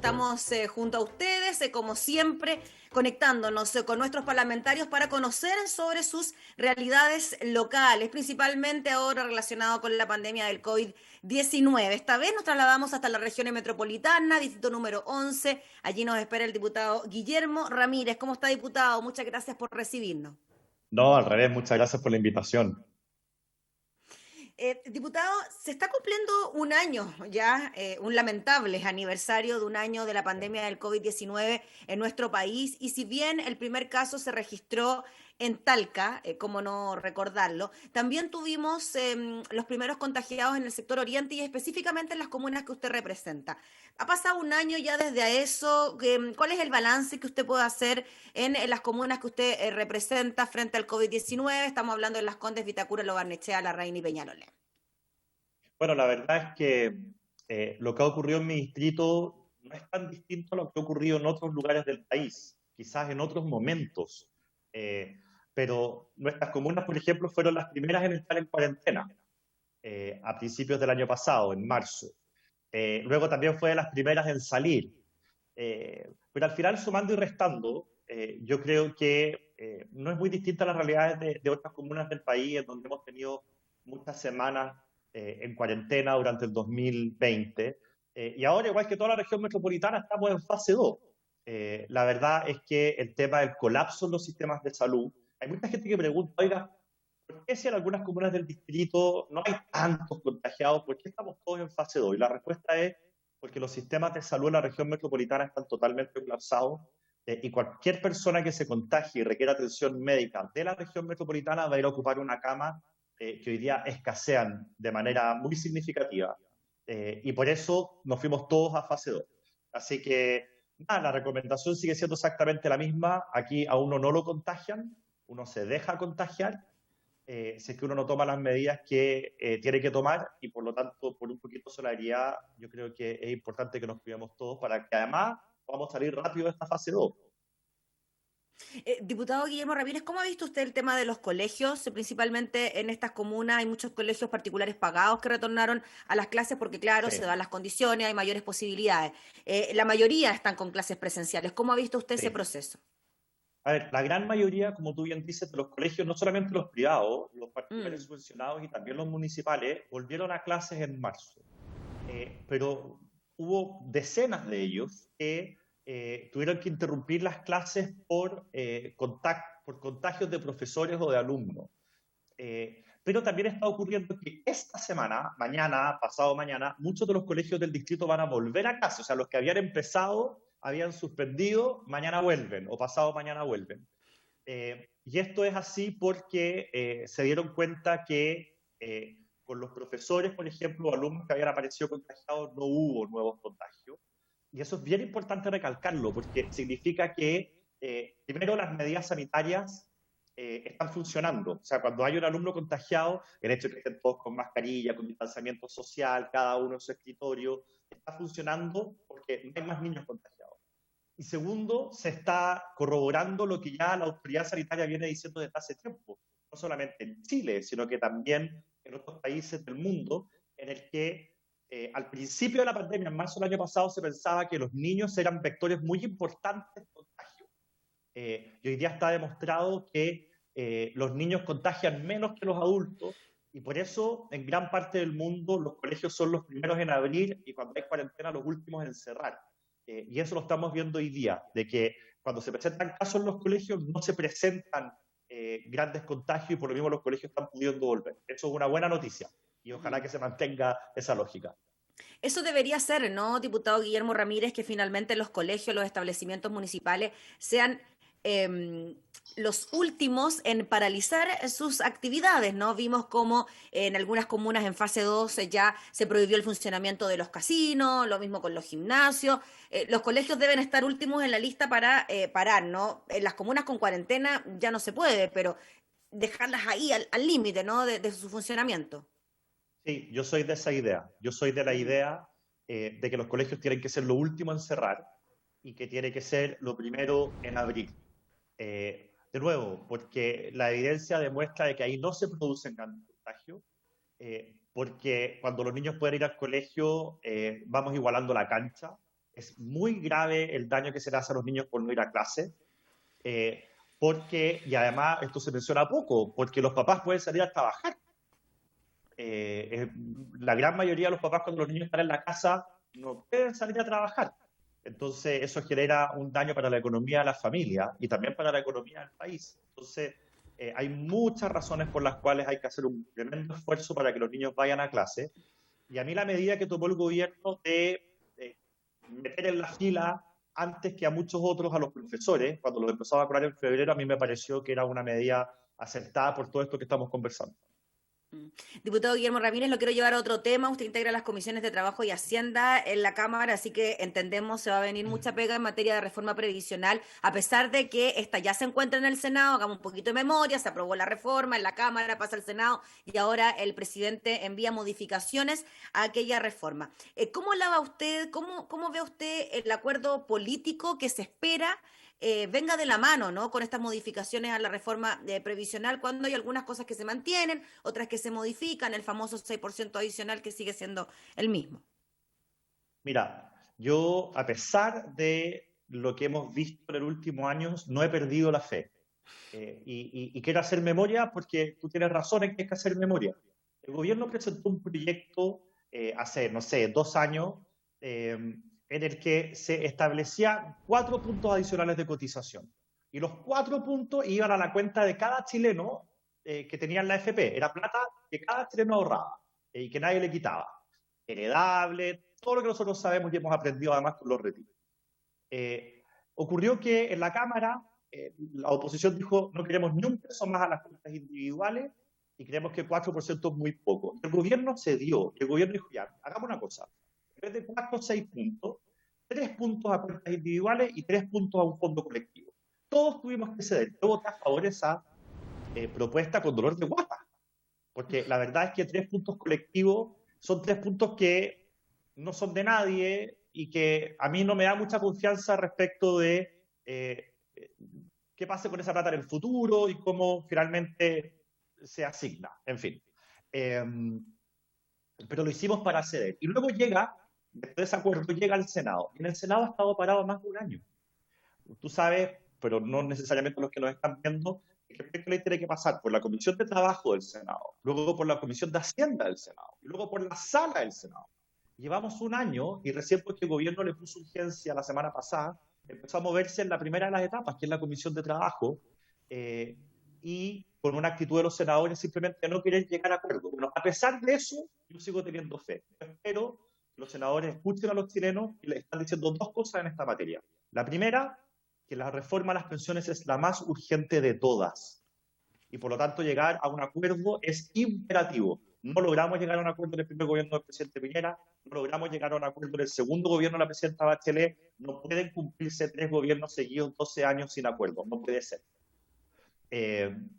estamos junto a ustedes, como siempre, conectándonos con nuestros parlamentarios para conocer sobre sus realidades locales, principalmente ahora relacionado con la pandemia del COVID-19. Esta vez nos trasladamos hasta la región metropolitana, distrito número 11. Allí nos espera el diputado Guillermo Ramírez. ¿Cómo está, diputado? Muchas gracias por recibirnos. No, al revés, muchas gracias por la invitación. Diputado, se está cumpliendo un año ya, un lamentable aniversario de un año de la pandemia del COVID-19 en nuestro país, y si bien el primer caso se registró en Talca, cómo no recordarlo, también tuvimos los primeros contagiados en el sector oriente y específicamente en las comunas que usted representa. Ha pasado un año ya desde eso. ¿Cuál es el balance que usted puede hacer en las comunas que usted representa frente al COVID-19? Estamos hablando de Las Condes, Vitacura, Lo Barnechea, La Reina y Peñalolén. Bueno, la verdad es que lo que ha ocurrido en mi distrito no es tan distinto a lo que ha ocurrido en otros lugares del país, quizás en otros momentos. Eh, pero nuestras comunas, por ejemplo, fueron las primeras en estar en cuarentena a principios del año pasado, en marzo. Luego también fue de las primeras en salir. Pero al final, sumando y restando, yo creo que no es muy distinta a las realidades de otras comunas del país, en donde hemos tenido muchas semanas en cuarentena durante el 2020. Y ahora, igual que toda la región metropolitana, estamos en fase 2. La verdad es que el tema del colapso en los sistemas de salud, hay mucha gente que pregunta, oiga, ¿por qué si en algunas comunas del distrito no hay tantos contagiados? ¿Por qué estamos todos en fase 2? Y la respuesta es porque los sistemas de salud en la región metropolitana están totalmente colapsados, y cualquier persona que se contagie y requiera atención médica de la región metropolitana va a ir a ocupar una cama que hoy día escasean de manera muy significativa. Y por eso nos fuimos todos a fase 2. Así que nada, la recomendación sigue siendo exactamente la misma. Aquí a uno no lo contagian, uno se deja contagiar si es que uno no toma las medidas que tiene que tomar, y por lo tanto, por un poquito de solidaridad, yo creo que es importante que nos cuidemos todos para que además podamos salir rápido de esta fase 2. Diputado Guillermo Ramírez, ¿cómo ha visto usted el tema de los colegios? Principalmente en estas comunas hay muchos colegios particulares pagados que retornaron a las clases porque, claro, se Sí, dan las condiciones, hay mayores posibilidades. La mayoría están con clases presenciales. ¿Cómo ha visto usted ese sí. proceso? A ver, la gran mayoría, como tú bien dices, de los colegios, no solamente los privados, los particulares Mm. subvencionados y también los municipales, volvieron a clases en marzo. Pero hubo decenas de ellos que tuvieron que interrumpir las clases por contagios de profesores o de alumnos. Pero también está ocurriendo que esta semana, mañana, pasado mañana, muchos de los colegios del distrito van a volver a clase. O sea, los que habían empezado, habían suspendido, mañana vuelven o pasado mañana vuelven. Y esto es así porque se dieron cuenta que con los profesores, por ejemplo, o alumnos que habían aparecido contagiados, no hubo nuevos contagios. Y eso es bien importante recalcarlo, porque significa que, primero, las medidas sanitarias están funcionando. O sea, cuando hay un alumno contagiado, el hecho de que estén todos con mascarilla, con distanciamiento social, cada uno en su escritorio, está funcionando porque no hay más niños contagiados. Y segundo, se está corroborando lo que ya la autoridad sanitaria viene diciendo desde hace tiempo, no solamente en Chile, sino que también en otros países del mundo, en el que al principio de la pandemia, en marzo del año pasado, se pensaba que los niños eran vectores muy importantes de contagio. Y hoy día está demostrado que los niños contagian menos que los adultos, y por eso en gran parte del mundo los colegios son los primeros en abrir y cuando hay cuarentena los últimos en cerrar. Y eso lo estamos viendo hoy día, de que cuando se presentan casos en los colegios no se presentan grandes contagios, y por lo mismo los colegios están pudiendo volver. Eso es una buena noticia y ojalá que se mantenga esa lógica. Eso debería ser, ¿no, diputado Guillermo Ramírez, que finalmente los colegios, los establecimientos municipales sean los últimos en paralizar sus actividades, ¿no? Vimos como en algunas comunas en fase 2 ya se prohibió el funcionamiento de los casinos, lo mismo con los gimnasios. Los colegios deben estar últimos en la lista para parar, ¿no? En las comunas con cuarentena ya no se puede, pero dejarlas ahí al límite, ¿no? De su funcionamiento. Sí, yo soy de esa idea. Yo soy de la Ujú. idea de que los colegios tienen que ser lo último en cerrar y que tiene que ser lo primero en abrir. De nuevo, porque la evidencia demuestra de que ahí no se producen grandes contagios, porque cuando los niños pueden ir al colegio, vamos igualando la cancha. Es muy grave el daño que se le hace a los niños por no ir a clase, porque, y además esto se menciona poco, porque los papás pueden salir a trabajar. La gran mayoría de los papás cuando los niños están en la casa no pueden salir a trabajar. Entonces eso genera un daño para la economía de la familia y también para la economía del país. Entonces hay muchas razones por las cuales hay que hacer un tremendo esfuerzo para que los niños vayan a clase. Y a mí la medida que tomó el gobierno de meter en la fila antes que a muchos otros, a los profesores, cuando los empezaba a cobrar en febrero, a mí me pareció que era una medida aceptada por todo esto que estamos conversando. Diputado Guillermo Ramírez, lo quiero llevar a otro tema. Usted integra las comisiones de Trabajo y Hacienda en la Cámara, así que entendemos se va a venir mucha pega en materia de reforma previsional, a pesar de que esta ya se encuentra en el Senado. Hagamos un poquito de memoria, se aprobó la reforma en la Cámara, pasa al Senado y ahora el presidente envía modificaciones a aquella reforma. ¿Cómo la va usted, cómo ve usted el acuerdo político que se espera venga de la mano, ¿no? Con estas modificaciones a la reforma previsional, cuando hay algunas cosas que se mantienen, otras que se modifican, el famoso 6% adicional que sigue siendo el mismo? Mira, yo, a pesar de lo que hemos visto en el último año, no he perdido la fe. Y quiero hacer memoria porque tú tienes razón en que hay que hacer memoria. El gobierno presentó un proyecto hace, no sé, 2 años, en el que se establecía 4 puntos adicionales de cotización. Y los 4 puntos iban a la cuenta de cada chileno que tenía en la AFP. Era plata que cada chileno ahorraba y que nadie le quitaba. Heredable, todo lo que nosotros sabemos y hemos aprendido además con los retiros. Ocurrió que en la Cámara la oposición dijo no queremos ni un peso más a las cuentas individuales y creemos que 4% es muy poco. El gobierno cedió, el gobierno dijo ya, hagamos una cosa, en vez de 4 o 6 puntos, 3 puntos a cuentas individuales y 3 puntos a un fondo colectivo. Todos tuvimos que ceder. Yo voté a favor de esa propuesta con dolor de guata, porque la verdad es que 3 puntos colectivos son 3 puntos que no son de nadie y que a mí no me da mucha confianza respecto de qué pase con esa plata en el futuro y cómo finalmente se asigna, en fin. Pero lo hicimos para ceder. Y luego llega, después de ese acuerdo, llega al Senado. Y en el Senado ha estado parado más de un año. Tú sabes, pero no necesariamente los que nos están viendo, que el proyecto de ley tiene que pasar por la Comisión de Trabajo del Senado, luego por la Comisión de Hacienda del Senado, y luego por la Sala del Senado. Llevamos un año y recién porque el gobierno le puso urgencia la semana pasada, empezó a moverse en la primera de las etapas, que es la Comisión de Trabajo, y con una actitud de los senadores simplemente no querer llegar a acuerdo. Bueno, a pesar de eso, yo sigo teniendo fe. Espero que los senadores escuchen a los chilenos y les están diciendo 2 cosas en esta materia. La primera, que la reforma a las pensiones es la más urgente de todas. Y por lo tanto llegar a un acuerdo es imperativo. No logramos llegar a un acuerdo en el primer gobierno del presidente Piñera, no logramos llegar a un acuerdo en el segundo gobierno de la presidenta Bachelet. No pueden cumplirse 3 gobiernos seguidos, 12 años sin acuerdo. No puede ser.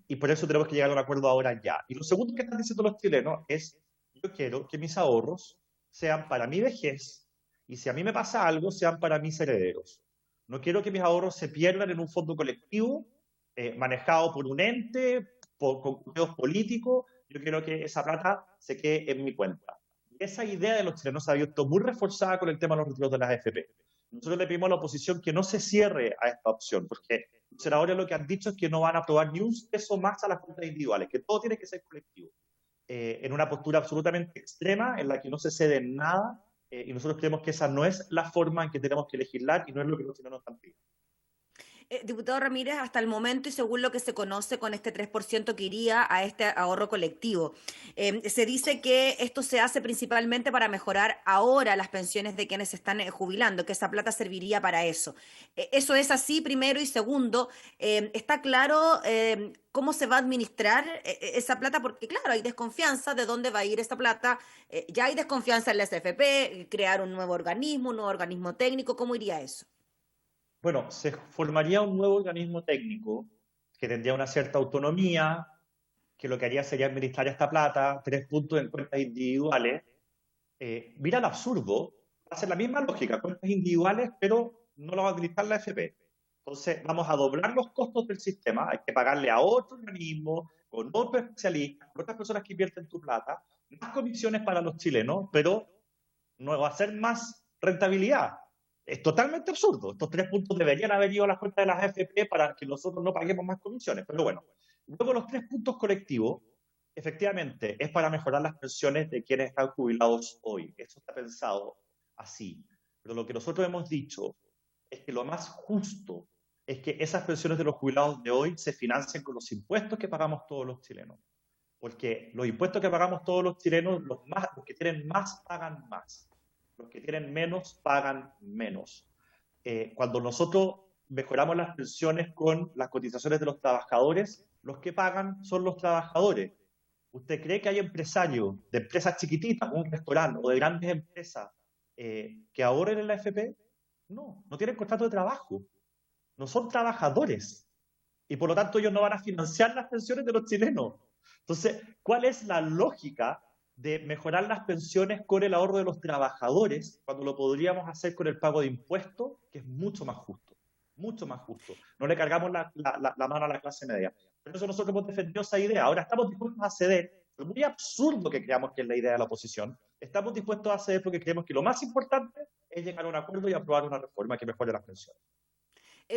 Y por eso tenemos que llegar a un acuerdo ahora ya. Y lo segundo que están diciendo los chilenos es, yo quiero que mis ahorros sean para mi vejez y si a mí me pasa algo, sean para mis herederos. No quiero que mis ahorros se pierdan en un fondo colectivo manejado por un ente, con cuidados políticos. Yo quiero que esa plata se quede en mi cuenta. Esa idea de los chilenos se ha visto muy reforzada con el tema de los retiros de las AFP. Nosotros le pedimos a la oposición que no se cierre a esta opción, porque los senadores lo que han dicho es que no van a aprobar ni un peso más a las cuentas individuales, que todo tiene que ser colectivo. En una postura absolutamente extrema, en la que no se cede en nada, y nosotros creemos que esa no es la forma en que tenemos que legislar y no es lo que los chilenos están pidiendo. Diputado Ramírez, hasta el momento y según lo que se conoce con este 3% que iría a este ahorro colectivo, se dice que esto se hace principalmente para mejorar ahora las pensiones de quienes se están jubilando, que esa plata serviría para eso. ¿Eso es así, primero? Y segundo, ¿está claro cómo se va a administrar esa plata? Porque claro, hay desconfianza de dónde va a ir esa plata, ya hay desconfianza en la SFP, crear un nuevo organismo técnico, ¿cómo iría eso? Bueno, se formaría un nuevo organismo técnico que tendría una cierta autonomía, que lo que haría sería administrar esta plata, 3 puntos en cuentas individuales. Mira el absurdo, va a ser la misma lógica, cuentas individuales, pero no lo va a administrar la AFP. Entonces, vamos a doblar los costos del sistema, hay que pagarle a otro organismo, con otros especialistas, con otras personas que invierten tu plata, más comisiones para los chilenos, pero no va a ser más rentabilidad. Es totalmente absurdo. Estos 3 puntos deberían haber ido a las cuentas de las AFP para que nosotros no paguemos más comisiones. Pero bueno, luego los 3 puntos colectivos, efectivamente, es para mejorar las pensiones de quienes están jubilados hoy. Eso está pensado así. Pero lo que nosotros hemos dicho es que lo más justo es que esas pensiones de los jubilados de hoy se financien con los impuestos que pagamos todos los chilenos. Porque los impuestos que pagamos todos los chilenos, los que tienen más pagan más. Los que tienen menos pagan menos. Cuando nosotros mejoramos las pensiones con las cotizaciones de los trabajadores, los que pagan son los trabajadores. ¿Usted cree que hay empresarios de empresas chiquititas, un restaurante o de grandes empresas que ahorren en la AFP? No, no tienen contrato de trabajo. No son trabajadores. Y por lo tanto ellos no van a financiar las pensiones de los chilenos. Entonces, ¿cuál es la lógica de mejorar las pensiones con el ahorro de los trabajadores cuando lo podríamos hacer con el pago de impuestos, que es mucho más justo? Mucho más justo. No le cargamos la mano a la clase media. Por eso nosotros hemos defendido esa idea. Ahora estamos dispuestos a ceder. Es muy absurdo que creamos que es la idea de la oposición. Estamos dispuestos a ceder porque creemos que lo más importante es llegar a un acuerdo y aprobar una reforma que mejore las pensiones.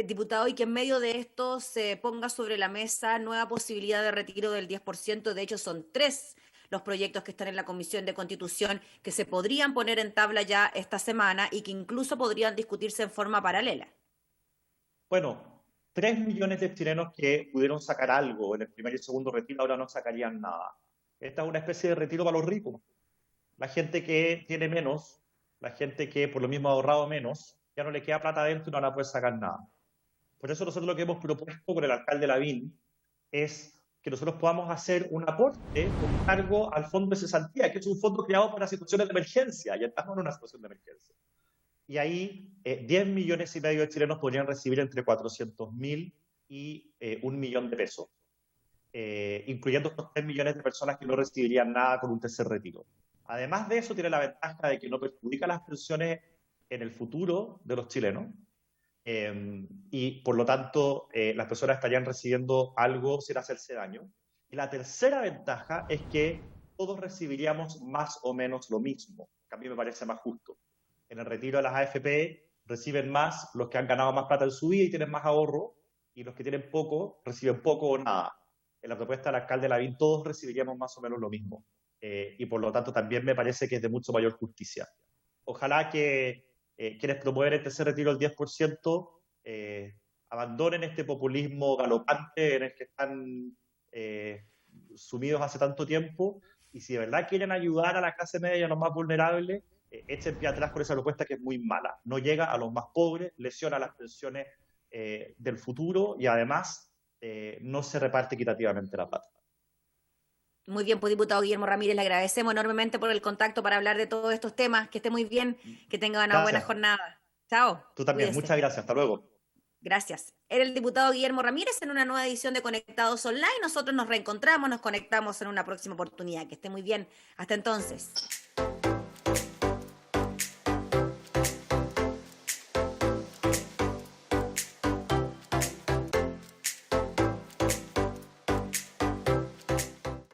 Diputado, y que en medio de esto se ponga sobre la mesa nueva posibilidad de retiro del 10%. De hecho, son 3 los proyectos que están en la Comisión de Constitución que se podrían poner en tabla ya esta semana y que incluso podrían discutirse en forma paralela. Bueno, 3 millones de chilenos que pudieron sacar algo en el primer y segundo retiro ahora no sacarían nada. Esta es una especie de retiro para los ricos. La gente que tiene menos, la gente que por lo mismo ha ahorrado menos, ya no le queda plata adentro y no van a poder sacar nada. Por eso nosotros lo que hemos propuesto con el alcalde Lavín es que nosotros podamos hacer un aporte con cargo al fondo de cesantía, que es un fondo creado para situaciones de emergencia. Ya estamos en una situación de emergencia. Y ahí 10 millones y medio de chilenos podrían recibir entre 400.000 y 1 millón de pesos, incluyendo estos 3 millones de personas que no recibirían nada con un tercer retiro. Además de eso, tiene la ventaja de que no perjudica las pensiones en el futuro de los chilenos, y por lo tanto las personas estarían recibiendo algo sin hacerse daño. Y la tercera ventaja es que todos recibiríamos más o menos lo mismo, que a mí me parece más justo. En el retiro de las AFP reciben más los que han ganado más plata en su vida y tienen más ahorro, y los que tienen poco reciben poco o nada. En la propuesta del alcalde Lavín todos recibiríamos más o menos lo mismo, y por lo tanto también me parece que es de mucho mayor justicia. Ojalá que quienes promueven el tercer retiro del 10% abandonen este populismo galopante en el que están sumidos hace tanto tiempo, y si de verdad quieren ayudar a la clase media y a los más vulnerables, echen pie atrás con esa propuesta que es muy mala. No llega a los más pobres, lesiona las pensiones del futuro y además no se reparte equitativamente la plata. Muy bien, pues diputado Guillermo Ramírez, le agradecemos enormemente por el contacto para hablar de todos estos temas. Que esté muy bien, que tenga una buena Gracias. jornada. Chao. Tú también. Cuídese. Muchas gracias. Hasta luego. Gracias. Era el diputado Guillermo Ramírez en una nueva edición de Conectados Online. Nosotros nos reencontramos, nos conectamos en una próxima oportunidad. Que esté muy bien. Hasta entonces.